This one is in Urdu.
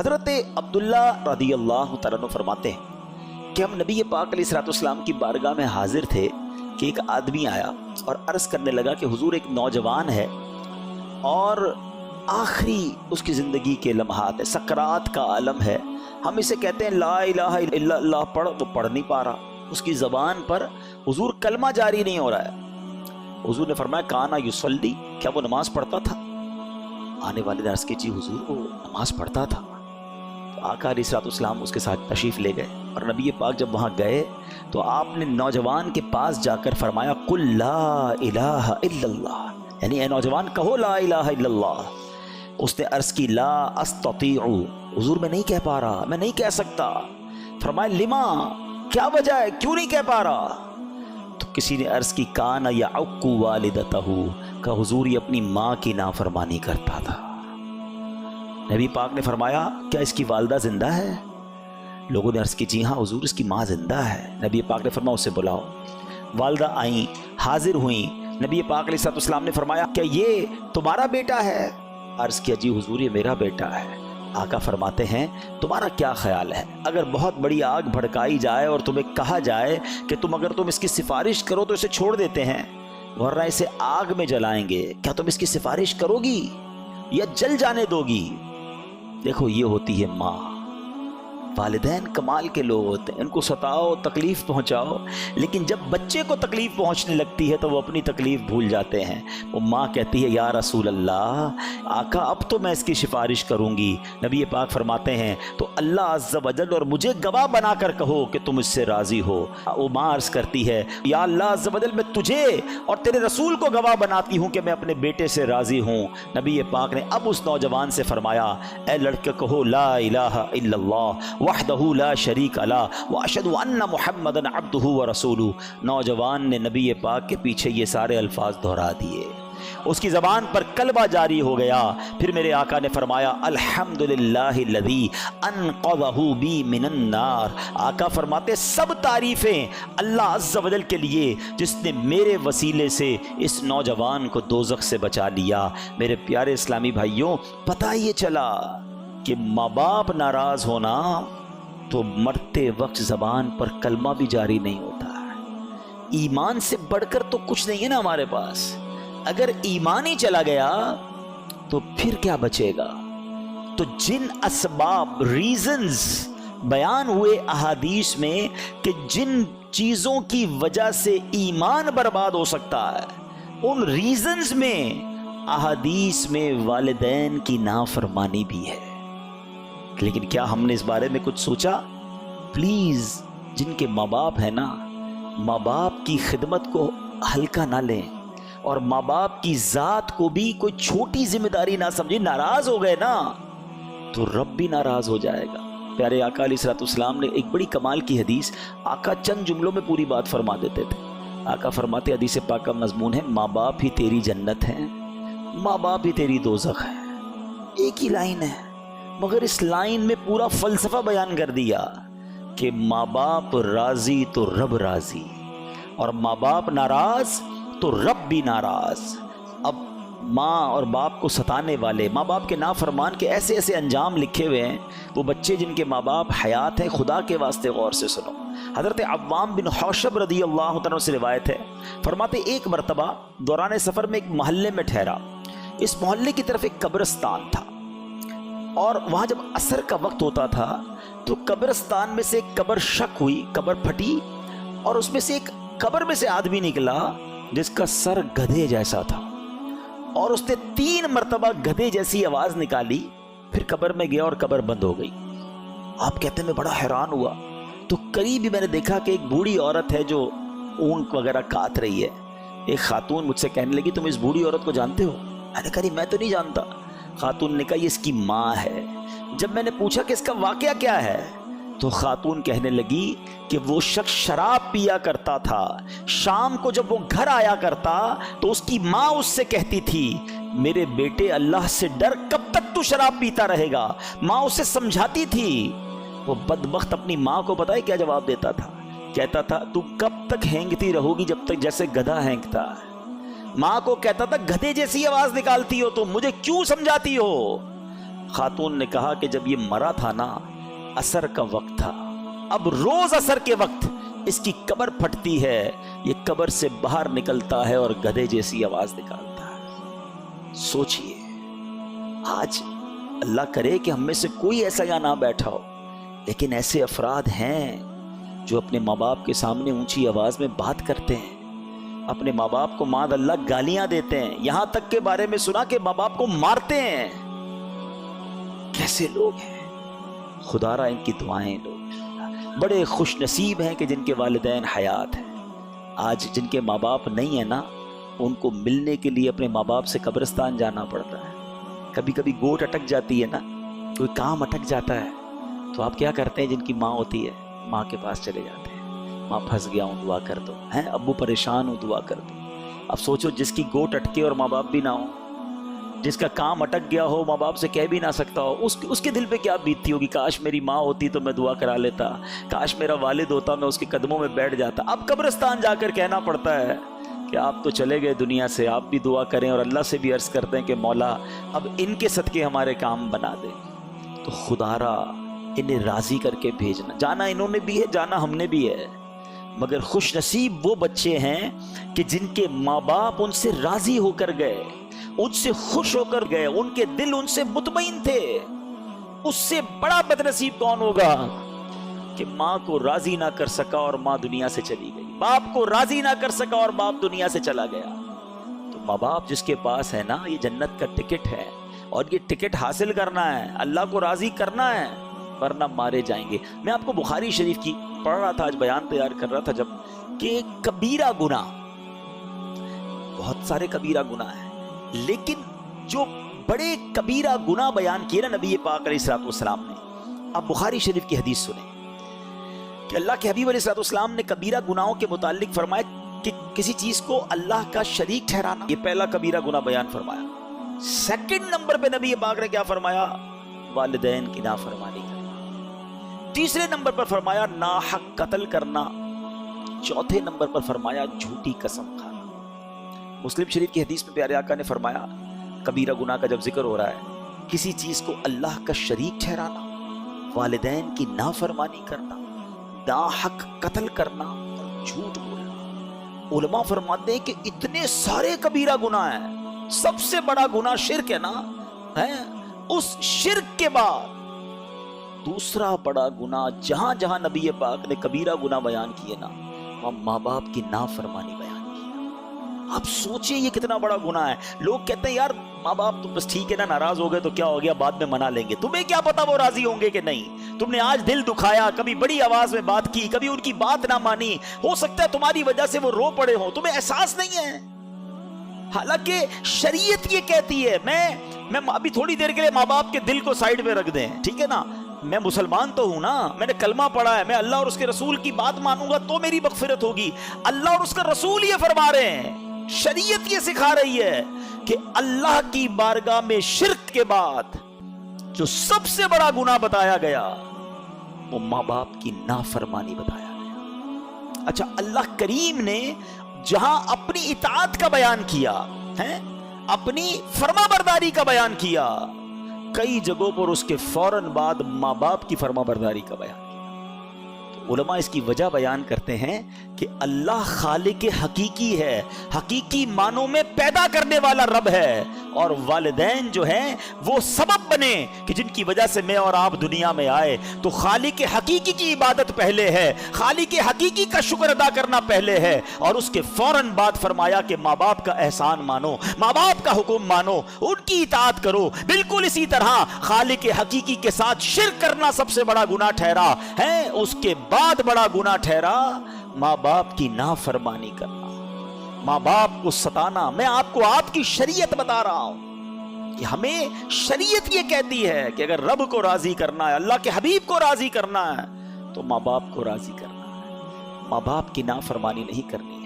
حضرت عبداللہ رضی اللہ تعالیٰ عنہ فرماتے ہیں کہ ہم نبی پاک علیہ السلام کی بارگاہ میں حاضر تھے کہ ایک آدمی آیا اور عرض کرنے لگا کہ حضور ایک نوجوان ہے اور آخری اس کی زندگی کے لمحات ہے، سکرات کا عالم ہے، ہم اسے کہتے ہیں لا الہ الا اللہ پڑھ تو پڑھ نہیں پا رہا، اس کی زبان پر حضور کلمہ جاری نہیں ہو رہا ہے۔ حضور نے فرمایا کانا یصلی، کیا وہ نماز پڑھتا تھا؟ آنے والے نے عرض کی جی حضور وہ نماز پڑھتا تھا۔ تو آقا علیہ السلام اس کے ساتھ تشریف لے گئے اور نبی پاک جب وہاں گئے تو آپ نے نوجوان کے پاس جا کر فرمایا قل لا الہ الا اللہ، یعنی اے نوجوان کہو لا الہ الا اللہ۔ اس نے عرض کی لا استطیع، حضور میں نہیں کہہ پا رہا، میں نہیں کہہ سکتا۔ فرمایا لما، کیا وجہ ہے، کیوں نہیں کہہ پا رہا؟ تو کسی نے عرض کی کانا یعق والدتہ، کہ حضور یہ اپنی ماں کی نافرمانی کرتا تھا۔ نبی پاک نے فرمایا کیا اس کی والدہ زندہ ہے؟ لوگوں نے عرض کی جی ہاں حضور اس کی ماں زندہ ہے۔ نبی پاک نے فرمایا اسے بلاؤ۔ والدہ آئیں، حاضر ہوئیں۔ نبی پاک علیہ السلام نے فرمایا کیا یہ تمہارا بیٹا ہے؟ عرض کیا جی حضور یہ میرا بیٹا ہے۔ آقا فرماتے ہیں تمہارا کیا خیال ہے اگر بہت بڑی آگ بھڑکائی جائے اور تمہیں کہا جائے کہ اگر تم اس کی سفارش کرو تو اسے چھوڑ دیتے ہیں ورنہ اسے آگ میں جلائیں گے، کیا تم اس کی سفارش کرو گی یا جل جانے دو گی؟ دیکھو یہ ہوتی ہے ماں۔ والدین کمال کے لوگ ہوتے ہیں، ان کو ستاؤ، تکلیف پہنچاؤ، لیکن جب بچے کو تکلیف پہنچنے لگتی ہے تو وہ اپنی تکلیف بھول جاتے ہیں۔ وہ ماں کہتی ہے یا رسول اللہ، آقا اب تو میں اس کی سفارش کروں گی۔ نبی پاک فرماتے ہیں تو اللہ عز و جل اور مجھے گواہ بنا کر کہو کہ تم اس سے راضی ہو۔ وہ ماں عرض کرتی ہے یا اللہ عز و جل میں تجھے اور تیرے رسول کو گواہ بناتی ہوں کہ میں اپنے بیٹے سے راضی ہوں۔ نبی پاک نے اب اس نوجوان سے فرمایا اے لڑکے کہو لا الہ الا اللہ وحدہ لا شریک لہ واشہد ان محمدا عبدہ ورسولہ۔ نوجوان نے نبی پاک کے پیچھے یہ سارے الفاظ دہرا دیے، اس کی زبان پر کلمہ جاری ہو گیا۔ پھر میرے آقا نے فرمایا الحمدللہ الذی انقذہ بی من النار۔ آقا فرماتے سب تعریفیں اللہ عز و جل کے لیے جس نے میرے وسیلے سے اس نوجوان کو دوزخ سے بچا لیا۔ میرے پیارے اسلامی بھائیوں، پتہ یہ چلا کہ ماں باپ ناراض ہونا تو مرتے وقت زبان پر کلمہ بھی جاری نہیں ہوتا ہے۔ ایمان سے بڑھ کر تو کچھ نہیں ہے نا ہمارے پاس۔ اگر ایمان ہی چلا گیا تو پھر کیا بچے گا؟ تو جن اسباب ریزنز بیان ہوئے احادیث میں کہ جن چیزوں کی وجہ سے ایمان برباد ہو سکتا ہے، ان ریزنز میں احادیث میں والدین کی نافرمانی بھی ہے۔ لیکن کیا ہم نے اس بارے میں کچھ سوچا؟ پلیز جن کے ماں باپ ہیں نا، ماں باپ کی خدمت کو ہلکا نہ لیں اور ماں باپ کی ذات کو بھی کوئی چھوٹی ذمہ داری نہ سمجھیں۔ ناراض ہو گئے نا تو رب بھی ناراض ہو جائے گا۔ پیارے آقا علیہ السلام نے ایک بڑی کمال کی حدیث، آقا چند جملوں میں پوری بات فرما دیتے تھے۔ آقا فرماتے حدیث پاک کا مضمون ہے ماں باپ ہی تیری جنت ہے، ماں باپ ہی تیری دوزخ ہے۔ ایک ہی لائن ہے مگر اس لائن میں پورا فلسفہ بیان کر دیا کہ ماں باپ راضی تو رب راضی، اور ماں باپ ناراض تو رب بھی ناراض۔ اب ماں اور باپ کو ستانے والے، ماں باپ کے نافرمان کے ایسے ایسے انجام لکھے ہوئے ہیں۔ وہ بچے جن کے ماں باپ حیات ہیں، خدا کے واسطے غور سے سنو۔ حضرت عوام بن حوشب رضی اللہ عنہ سے روایت ہے، فرماتے ایک مرتبہ دوران سفر میں ایک محلے میں ٹھہرا۔ اس محلے کی طرف ایک قبرستان تھا اور وہاں جب عصر کا وقت ہوتا تھا تو قبرستان میں سے ایک قبر شق ہوئی، قبر پھٹی اور اس میں سے ایک قبر میں سے آدمی نکلا جس کا سر گدھے جیسا تھا، اور اس نے 3 مرتبہ گدھے جیسی آواز نکالی، پھر قبر میں گیا اور قبر بند ہو گئی۔ آپ کہتے ہیں میں بڑا حیران ہوا تو قریب ہی میں نے دیکھا کہ ایک بوڑھی عورت ہے جو اون وغیرہ کاٹ رہی ہے۔ ایک خاتون مجھ سے کہنے لگی تم اس بوڑھی عورت کو جانتے ہو؟ میں نے کہا نہیں میں تو نہیں جانتا۔ خاتون نے کہا یہ اس کی ماں ہے۔ جب میں نے پوچھا کہ اس کا واقعہ کیا ہے تو خاتون کہنے لگی کہ وہ شخص شراب پیا کرتا تھا، شام کو جب وہ گھر آیا کرتا تو اس کی ماں اس سے کہتی تھی میرے بیٹے اللہ سے ڈر، کب تک تو شراب پیتا رہے گا؟ ماں اسے سمجھاتی تھی۔ وہ بدبخت اپنی ماں کو پتہ ہے کیا جواب دیتا تھا؟ کہتا تھا تو کب تک ہینگتی رہو گی جب تک جیسے گدھا ہینگتا ہے۔ ماں کو کہتا تھا گدھے جیسی آواز نکالتی ہو تو مجھے کیوں سمجھاتی ہو؟ خاتون نے کہا کہ جب یہ مرا تھا نا عصر کا وقت تھا، اب روز عصر کے وقت اس کی قبر پھٹتی ہے، یہ قبر سے باہر نکلتا ہے اور گدھے جیسی آواز نکالتا ہے۔ سوچئے آج اللہ کرے کہ ہم میں سے کوئی ایسا یہاں نہ بیٹھا ہو، لیکن ایسے افراد ہیں جو اپنے ماں باپ کے سامنے اونچی آواز میں بات کرتے ہیں، اپنے ماں باپ کو معاذ اللہ گالیاں دیتے ہیں، یہاں تک کے بارے میں سنا کہ ماں باپ کو مارتے ہیں۔ کیسے لوگ ہیں؟ خدا را ان کی دعائیں لو۔ بڑے خوش نصیب ہیں کہ جن کے والدین حیات ہیں۔ آج جن کے ماں باپ نہیں ہیں نا، ان کو ملنے کے لیے اپنے ماں باپ سے قبرستان جانا پڑتا ہے۔ کبھی کبھی گوٹ اٹک جاتی ہے نا، کوئی کام اٹک جاتا ہے، تو آپ کیا کرتے ہیں؟ جن کی ماں ہوتی ہے ماں کے پاس چلے جاتے ہیں، ماں پھنس گیا ہوں دعا کر دو، ہیں ابو پریشان ہوں دعا کر دو۔ اب سوچو جس کی گوٹ اٹکے اور ماں باپ بھی نہ ہو، جس کا کام اٹک گیا ہو، ماں باپ سے کہہ بھی نہ سکتا ہو، اس کے دل پہ کیا بیتتی ہوگی؟ کاش میری ماں ہوتی تو میں دعا کرا لیتا، کاش میرا والد ہوتا میں اس کے قدموں میں بیٹھ جاتا۔ اب قبرستان جا کر کہنا پڑتا ہے کہ آپ تو چلے گئے دنیا سے، آپ بھی دعا کریں اور اللہ سے بھی عرض کرتے ہیں کہ مولا اب ان کے صدقے ہمارے کام بنا دے۔ تو خدا را انہیں راضی کر کے بھیجنا۔ جانا انہوں نے بھی ہے، جانا ہم نے بھی ہے، مگر خوش نصیب وہ بچے ہیں کہ جن کے ماں باپ ان سے راضی ہو کر گئے، ان سے خوش ہو کر گئے، ان کے دل ان سے مطمئن تھے۔ اس سے بڑا بد نصیب کون ہوگا کہ ماں کو راضی نہ کر سکا اور ماں دنیا سے چلی گئی، باپ کو راضی نہ کر سکا اور باپ دنیا سے چلا گیا۔ تو ماں باپ جس کے پاس ہے نا، یہ جنت کا ٹکٹ ہے، اور یہ ٹکٹ حاصل کرنا ہے، اللہ کو راضی کرنا ہے، ورنہ مارے جائیں گے۔ میں آپ کو بخاری شریف کی پڑھ رہا تھا، آج بیان تیار کر رہا تھا جب، کہ کبیرہ گناہ، بہت سارے کبیرہ گناہ ہیں، لیکن جو بڑے کبیرہ گناہ بیان کیے نا نبی پاک علیہ الصلوۃ والسلام نے، آپ بخاری شریف کی حدیث سنیں کہ اللہ کے حبیب علیہ الصلوۃ والسلام نے کبیرہ گناہوں کے متعلق فرمایا کہ کسی چیز کو اللہ کا شریک ٹھہرانا، یہ پہلا کبیرہ گناہ بیان فرمایا۔ سیکنڈ نمبر پہ نبی پاک نے کیا فرمایا؟ والدین کی نافرمانی کرنا۔ تیسرے نمبر پر فرمایا ناحق قتل کرنا۔ چوتھے نمبر پر فرمایا جھوٹی قسم کھانا۔ مسلم شریف کی حدیث میں پیارے آقا نے فرمایا کبیرہ گناہ کا جب ذکر ہو رہا ہے، کسی چیز کو اللہ کا شریک ٹھہرانا، والدین کی نافرمانی کرنا، ناحق قتل کرنا اور جھوٹ بولنا۔ علماء فرماتے ہیں کہ اتنے سارے کبیرہ گناہ ہیں، سب سے بڑا گناہ شرک ہے نا، اس شرک کے بعد دوسرا بڑا گناہ جہاں جہاں نبی پاک نے کبیرہ گناہ بیان کیے نا، وہاں ماں باپ کی نافرمانی بیان کی۔ آپ سوچیں یہ کتنا بڑا گناہ ہے۔ لوگ کہتے ہیں یار ماں باپ تو بس ٹھیک ہے نا، ناراض ہو گئے تو کیا ہو گیا، بعد میں منا لیں گے۔ تمہیں کیا پتا وہ راضی ہوں گے کہ نہیں؟ تم نے آج دل دکھایا، کبھی بڑی آواز میں بات کی، کبھی ان کی بات نہ مانی، ہو سکتا ہے تمہاری وجہ سے وہ رو پڑے ہوں، تمہیں احساس نہیں ہے۔ حالانکہ شریعت یہ کہتی ہے، میں ابھی تھوڑی دیر کے لیے ماں باپ کے دل کو سائیڈ میں رکھ دیں، ٹھیک ہے نا، میں مسلمان تو ہوں نا، میں نے کلمہ پڑھا ہے، میں اللہ اور اس کے رسول کی بات مانوں گا تو میری مغفرت ہوگی۔ اللہ اور اس کا رسول یہ فرما رہے ہیں، شریعت یہ سکھا رہی ہے کہ اللہ کی بارگاہ میں شرک کے بعد جو سب سے بڑا گناہ بتایا گیا وہ ماں باپ کی نافرمانی بتایا گیا۔ اچھا، اللہ کریم نے جہاں اپنی اطاعت کا بیان کیا ہے، اپنی فرما برداری کا بیان کیا، کئی جگہوں پر اس کے فوراً بعد ماں باپ کی فرما برداری کا بیان کیا۔ تو علماء اس کی وجہ بیان کرتے ہیں کہ اللہ خالق حقیقی ہے، حقیقی معنوں میں پیدا کرنے والا رب ہے، اور والدین جو ہیں وہ سبب بنے کہ جن کی وجہ سے میں اور آپ دنیا میں آئے۔ تو خالق حقیقی کی عبادت پہلے ہے، خالق حقیقی کا شکر ادا کرنا پہلے ہے، اور اس کے فوراً بعد فرمایا کہ ماں باپ کا احسان مانو، ماں باپ کا حکم مانو، ان کی اطاعت کرو۔ بالکل اسی طرح خالق حقیقی کے ساتھ شرک کرنا سب سے بڑا گناہ ٹھہرا ہے، اس کے بعد بڑا گناہ ٹھہرا ماں باپ کی نافرمانی کرنا، ماں باپ کو ستانا۔ میں آپ کو آپ کی شریعت بتا رہا ہوں کہ ہمیں شریعت یہ کہتی ہے کہ اگر رب کو راضی کرنا ہے، اللہ کے حبیب کو راضی کرنا ہے، تو ماں باپ کو راضی کرنا ہے، ماں باپ کی نافرمانی نہیں کرنی۔